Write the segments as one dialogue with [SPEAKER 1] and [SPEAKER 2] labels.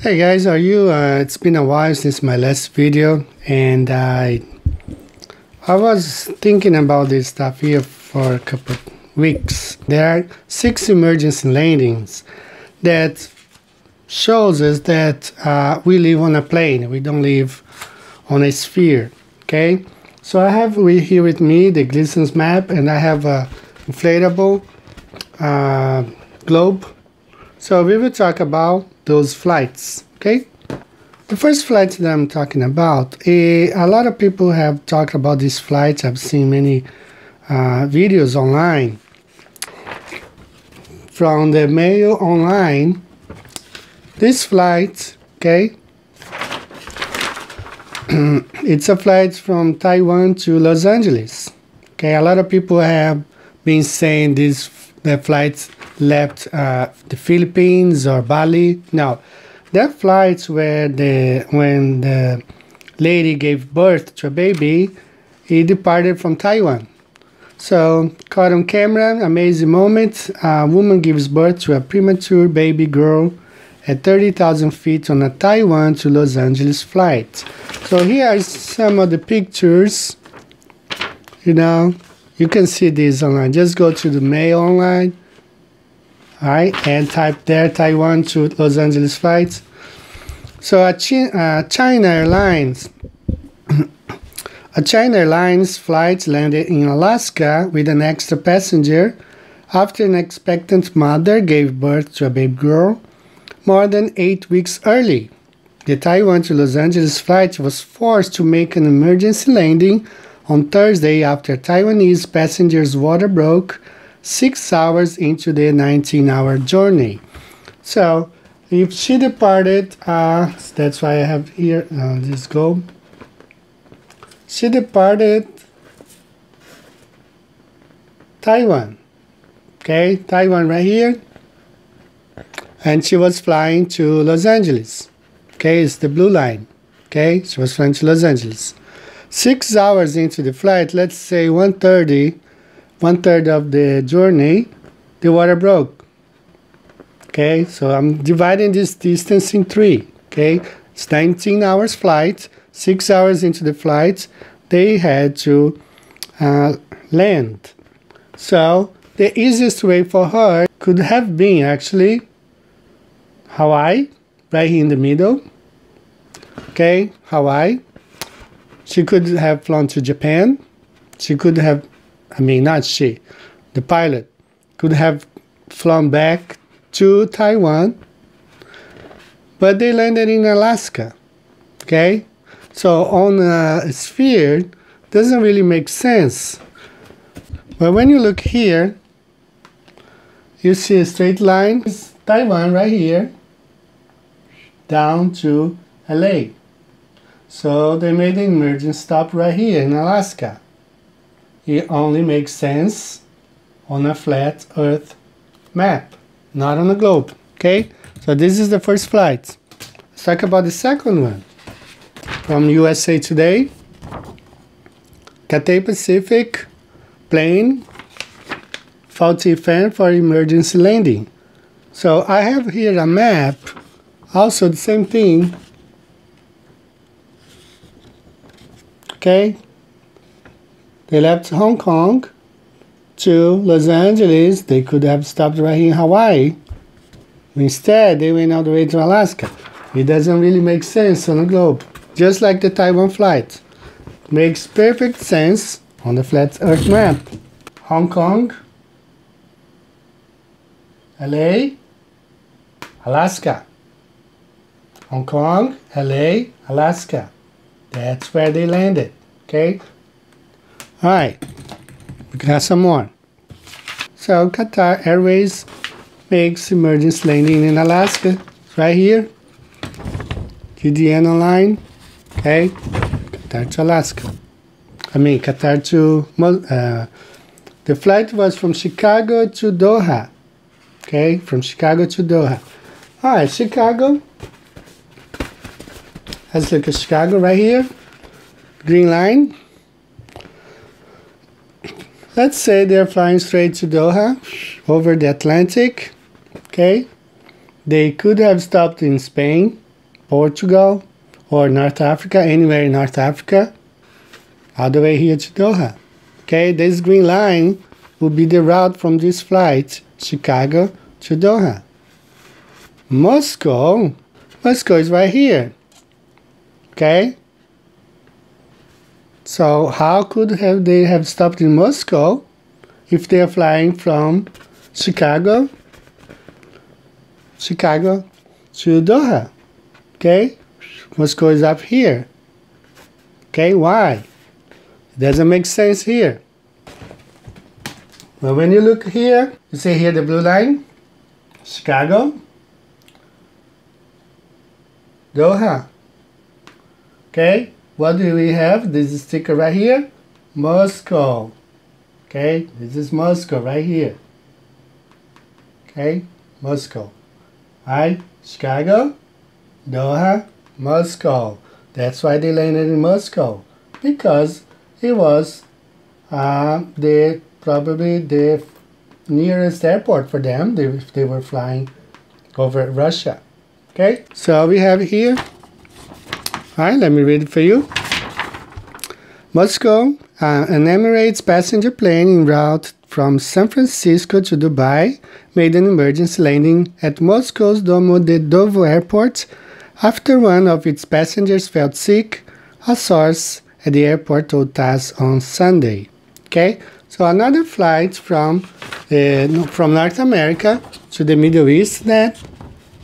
[SPEAKER 1] Hey guys, how are you? It's been a while since my last video, and I was thinking about this stuff here for a couple of weeks. There are 6 emergency landings that shows us that we live on a plane. We don't live on a sphere. Okay, so I have here with me the Gleason's map, and I have a inflatable globe. So we will talk about those flights. Okay, the first flight that I'm talking about, a lot of people have talked about this flight. I've seen many videos online from the mail online. This flight, okay, it's a flight from Taiwan to Los Angeles. Okay, a lot of people have been saying the flight left the Philippines or Bali. No, that flight where when the lady gave birth to a baby, he departed from Taiwan. So, caught on camera, amazing moment. A woman gives birth to a premature baby girl at 30,000 feet on a Taiwan to Los Angeles flight. So here are some of the pictures. You know, you can see this online. Just go to the mail online. Alright, and type there Taiwan to Los Angeles flights. So China Airlines a China Airlines flight landed in Alaska with an extra passenger after an expectant mother gave birth to a baby girl more than 8 weeks early. The Taiwan to Los Angeles flight was forced to make an emergency landing on Thursday after Taiwanese passengers' water broke 6 hours into the 19-hour journey. So, if she departed, that's why I have here this globe. She departed Taiwan. Okay, Taiwan right here. And she was flying to Los Angeles. Okay, it's the blue line. Okay, she was flying to Los Angeles. 6 hours into the flight, let's say 1:30, 1/3 of the journey, the water broke. Okay, so I'm dividing this distance in 3. Okay, it's 19 hours flight. 6 hours into the flight, they had to land. So the easiest way for her could have been actually Hawaii, right here in the middle. Okay, Hawaii. She could have flown to Japan. She could have, not she, the pilot could have flown back to Taiwan, but they landed in Alaska. Okay, so on a sphere, doesn't really make sense. But when you look here, you see a straight line. It's Taiwan right here, down to LA. So they made an emergency stop right here in Alaska. It only makes sense on a flat Earth map, not on a globe. Okay, so this is the first flight. Let's talk about the second one. From USA Today, Cathay Pacific plane faulty fan for emergency landing. So I have here a map, also the same thing. Okay, they left Hong Kong to Los Angeles. They could have stopped right in Hawaii. Instead, they went all the way to Alaska. It doesn't really make sense on a globe. Just like the Taiwan flight. Makes perfect sense on the flat Earth map. Hong Kong, LA, Alaska. Hong Kong, LA, Alaska. That's where they landed. Okay? Alright. We got some more. So Qatar Airways makes emergency landing in Alaska. It's right here. GDN line. Okay? Qatar to Alaska. Qatar to... the flight was from Chicago to Doha. Okay? From Chicago to Doha. Alright, Chicago. Let's look at Chicago right here. Green line. Let's say they're flying straight to Doha over the Atlantic. Okay. They could have stopped in Spain Portugal, or North Africa, anywhere in North Africa, all the way here to Doha. Okay, this green line will be the route from this flight, Chicago to Doha. Moscow is right here. Okay, so how could they have stopped in Moscow if they are flying from Chicago to Doha? Okay, Moscow is up here. Okay, why? It doesn't make sense here. Well, when you look here, you see here the blue line, Chicago, Doha. Okay, what do we have? This sticker right here, Moscow. Okay, this is Moscow right here. Okay, Moscow. Right, Chicago, Doha, Moscow. That's why they landed in Moscow, because it was probably the nearest airport for them if they were flying over Russia. Okay, so we have here, all right, let me read it for you. Moscow, an Emirates passenger plane en route from San Francisco to Dubai made an emergency landing at Moscow's Domodedovo airport after one of its passengers felt sick, a source at the airport told TASS on Sunday. Okay, so another flight from North America to the Middle East that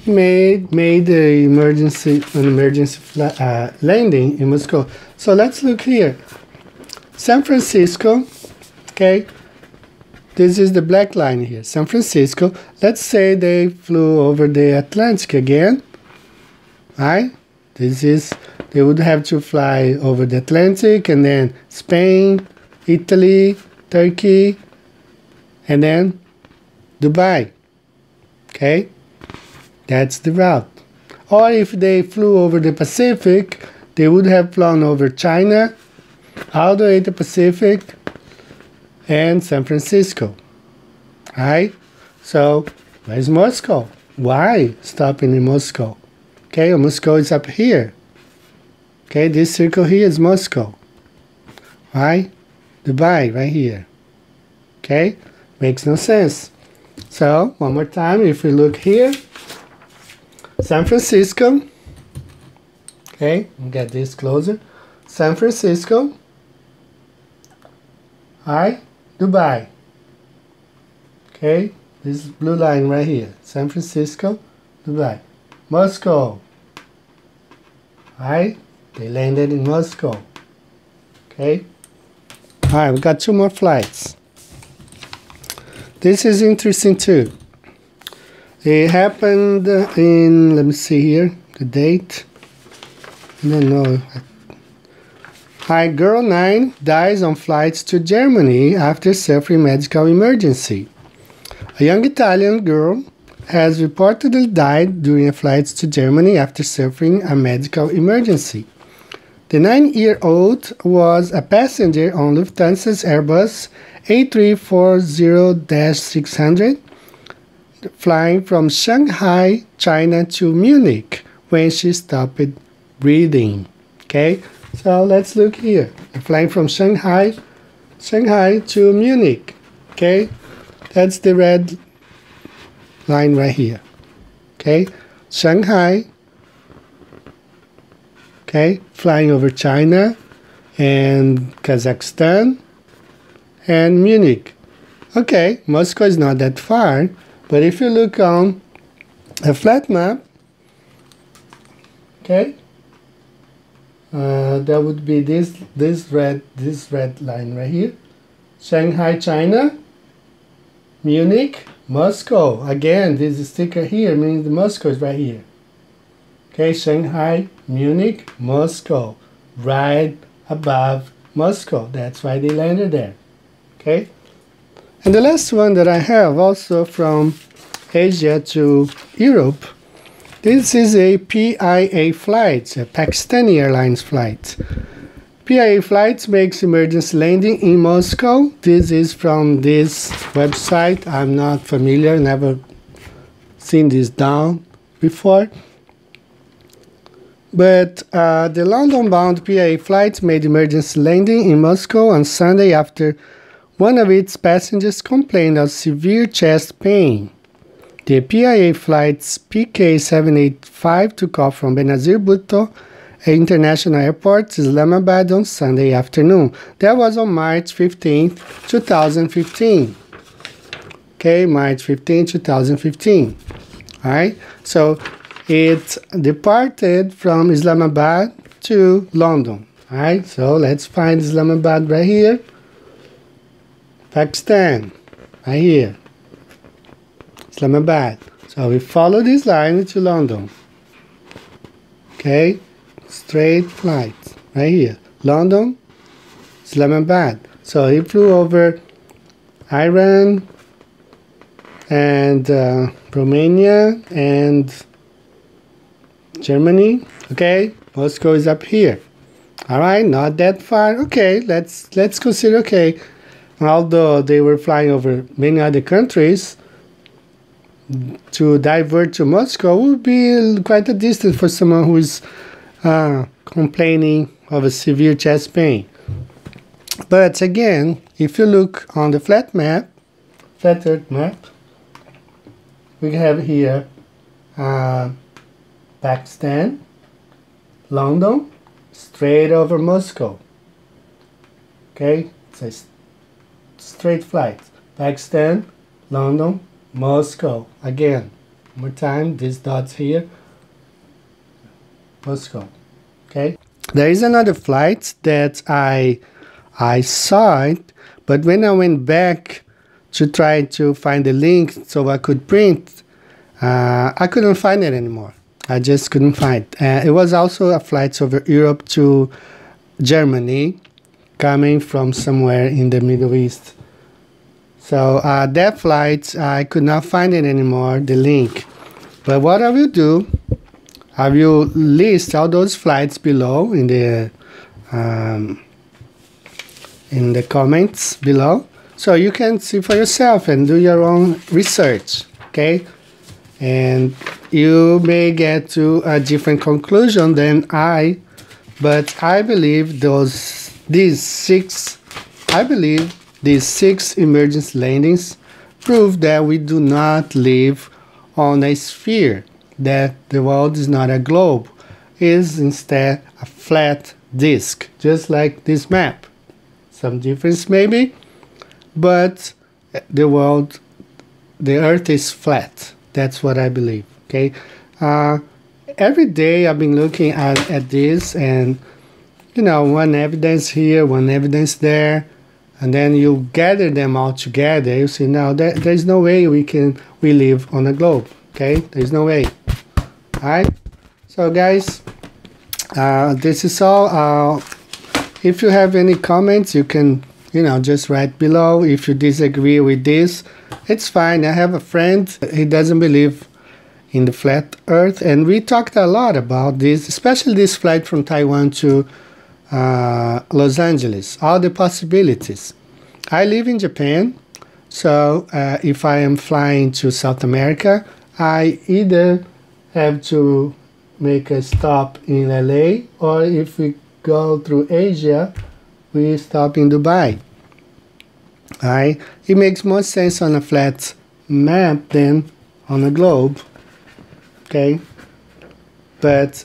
[SPEAKER 1] made an emergency landing in Moscow. So let's look here. San Francisco, okay, this is the black line here, San Francisco. Let's say they flew over the Atlantic again, right? They would have to fly over the Atlantic and then Spain, Italy, Turkey, and then Dubai. Okay, that's the route. Or if they flew over the Pacific, they would have flown over China, all the way to Pacific, and San Francisco. Right? So, where's Moscow? Why stopping in Moscow? Okay, Moscow is up here. Okay, this circle here is Moscow. Right? Dubai, right here. Okay, makes no sense. So, one more time, if we look here, San Francisco. Okay, get this closer. San Francisco. Alright, Dubai. Okay, this blue line right here. San Francisco, Dubai. Moscow. Alright, they landed in Moscow. Okay. Alright, we got two more flights. This is interesting too. It happened in, let me see here, the date. I don't know. Hi, girl 9 dies on flights to Germany after suffering medical emergency. A young Italian girl has reportedly died during a flight to Germany after suffering a medical emergency. The 9-year-old was a passenger on Lufthansa's Airbus A340-600, flying from Shanghai, China to Munich when she stopped breathing. Okay, so let's look here. Flying from Shanghai to Munich. Okay, that's the red line right here. Okay, Shanghai. Okay, flying over China and Kazakhstan and Munich. Okay, Moscow is not that far, but if you look on a flat map, okay, that would be this red line right here. Shanghai, China, Munich, Moscow. Again, this sticker here means Moscow is right here. Okay, Shanghai, Munich, Moscow, right above Moscow. That's why they landed there. Okay, and the last one that I have also from Asia to Europe. This is a PIA flight, a Pakistani Airlines flight. PIA Flights makes emergency landing in Moscow. This is from this website. I'm not familiar, never seen this down before. But the London-bound PIA flight made emergency landing in Moscow on Sunday after one of its passengers complained of severe chest pain. The PIA flights PK785 took off from Benazir Bhutto International Airport, Islamabad on Sunday afternoon. That was on March 15, 2015. Okay, March 15, 2015. Alright, so it departed from Islamabad to London. Alright, so let's find Islamabad right here. Pakistan, right here. Islamabad. So we follow this line to London. Okay, straight flight right here. London, Islamabad. So he flew over Iran and Romania and Germany. Okay, Moscow is up here. All right, not that far. Okay, let's consider. Okay, although they were flying over many other countries, to divert to Moscow would be quite a distance for someone who is complaining of a severe chest pain. But again, if you look on the flat earth map, we have here Pakistan, London, straight over Moscow. Okay, it's a straight flight. Pakistan, London, Moscow. Again, one more time, these dots here. Moscow. Okay. There is another flight that I saw it, but when I went back to try to find the link so I could print, I couldn't find it anymore. I just couldn't find it. It was also a flight over Europe to Germany, coming from somewhere in the Middle East. So that flight, I could not find it anymore, the link. But what I will do, I will list all those flights below in the comments below, so you can see for yourself and do your own research. Okay, and you may get to a different conclusion than but I believe these six emergency landings prove that we do not live on a sphere, that the world is not a globe, is instead a flat disk, just like this map. Some difference maybe, but the earth is flat. That's what I believe. Okay, every day I've been looking at this, and one evidence here, one evidence there, and then you gather them all together, you see now there's no way we live on a globe. Okay, there's no way. Alright, so guys, this is all. If you have any comments, you can just write below. If you disagree with this, it's fine. I have a friend, he doesn't believe in the flat earth, and we talked a lot about this, especially this flight from Taiwan to Los Angeles, all the possibilities. I live in Japan, so if I am flying to South America, I either have to make a stop in LA, or if we go through Asia, we stop in Dubai. Alright, it makes more sense on a flat map than on a globe. Okay, but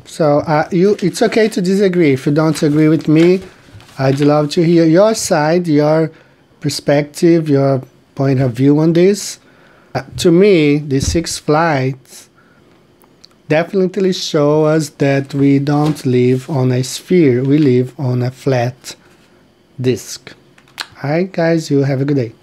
[SPEAKER 1] it's okay to disagree. If you don't agree with me, I'd love to hear your side, your perspective, your point of view on this. To me, the 6 flights definitely show us that we don't live on a sphere, we live on a flat disk. Alright guys, you have a good day.